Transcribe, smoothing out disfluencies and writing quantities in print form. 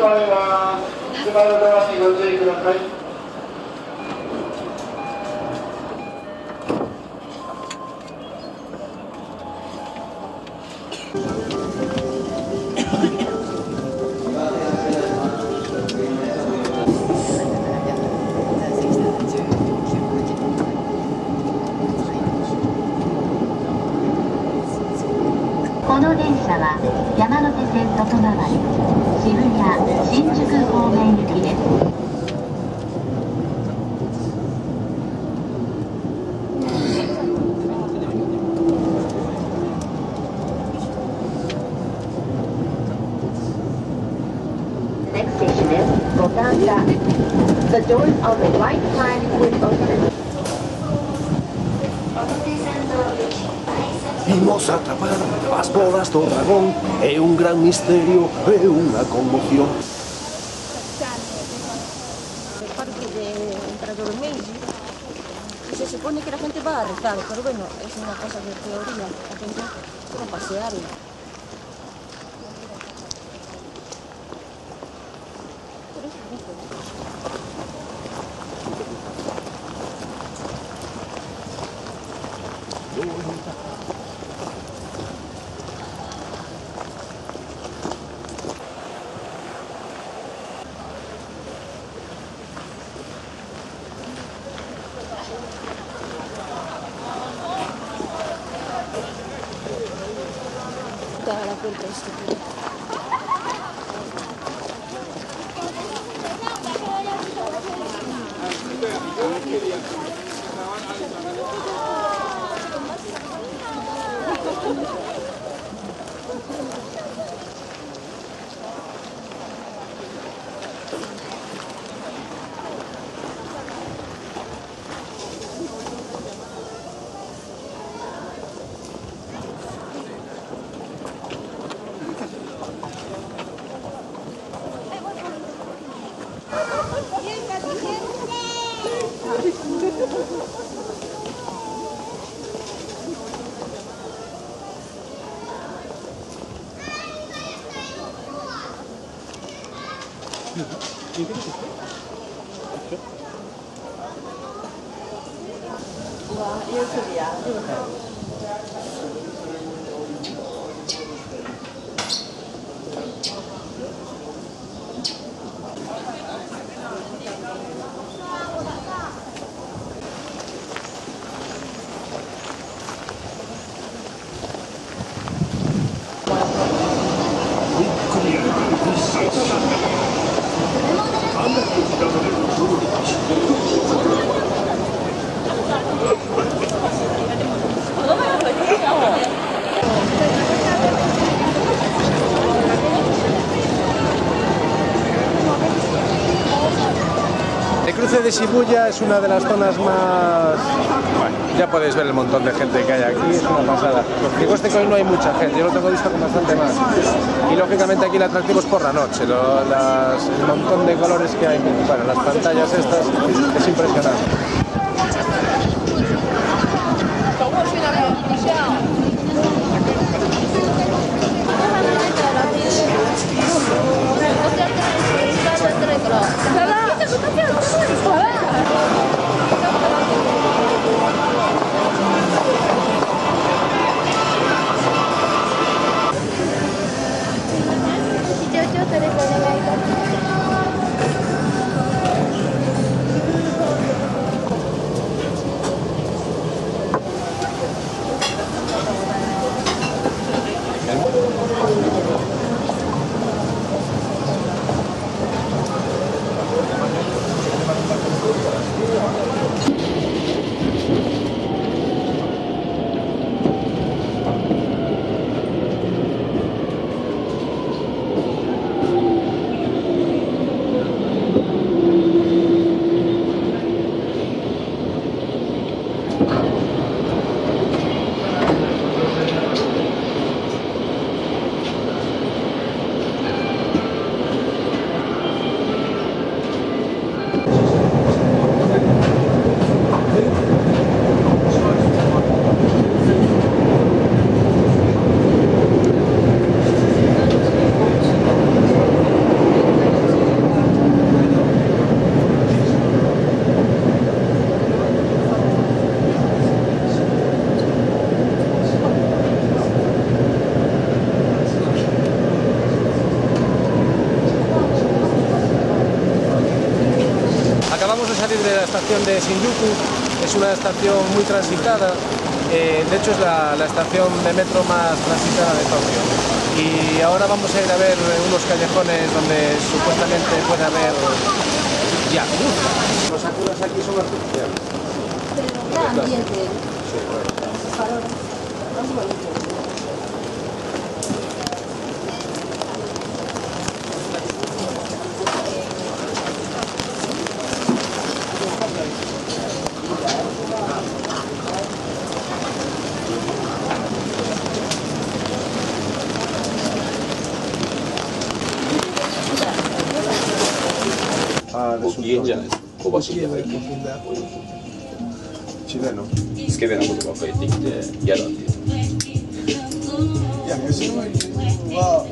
まいます。つまのドアにご注意ください。この電車は山手線外回り渋谷新宿方面行きです。Next station is Boganda. The doors on the right side will open. Imos a atrapar as bolas do dragón. É un gran misterio, é unha conmoción. El parque de Emperador Meiji, y se supone que la gente va a rezar, pero bueno, es una cosa de teoría, la gente quiere pasear y... Pero es bonito, ¿no? Toda la puerta estúpida. El cruce de Shibuya es una de las zonas más... Bueno, ya podéis ver el montón de gente que hay aquí, es una pasada. Digo, que hoy no hay mucha gente, yo lo tengo visto con bastante más. Y lógicamente aquí el atractivo es por la noche, el montón de colores que hay, bueno, las pantallas estas, es impresionante. estación de Shinjuku, es una estación muy transitada, de hecho es la estación de metro más transitada de Tokio. Y ahora vamos a ir a ver unos callejones donde supuestamente puede haber yakuza. Los sakuras aquí son artificiales. Pero da ambiente. Sí, bueno. Farolas. Más bonito. Ah, de 言えんじゃないですか、小走りで入ってチレノ。スケベなことばっかり言ってきて嫌だって言って。いや、吉野は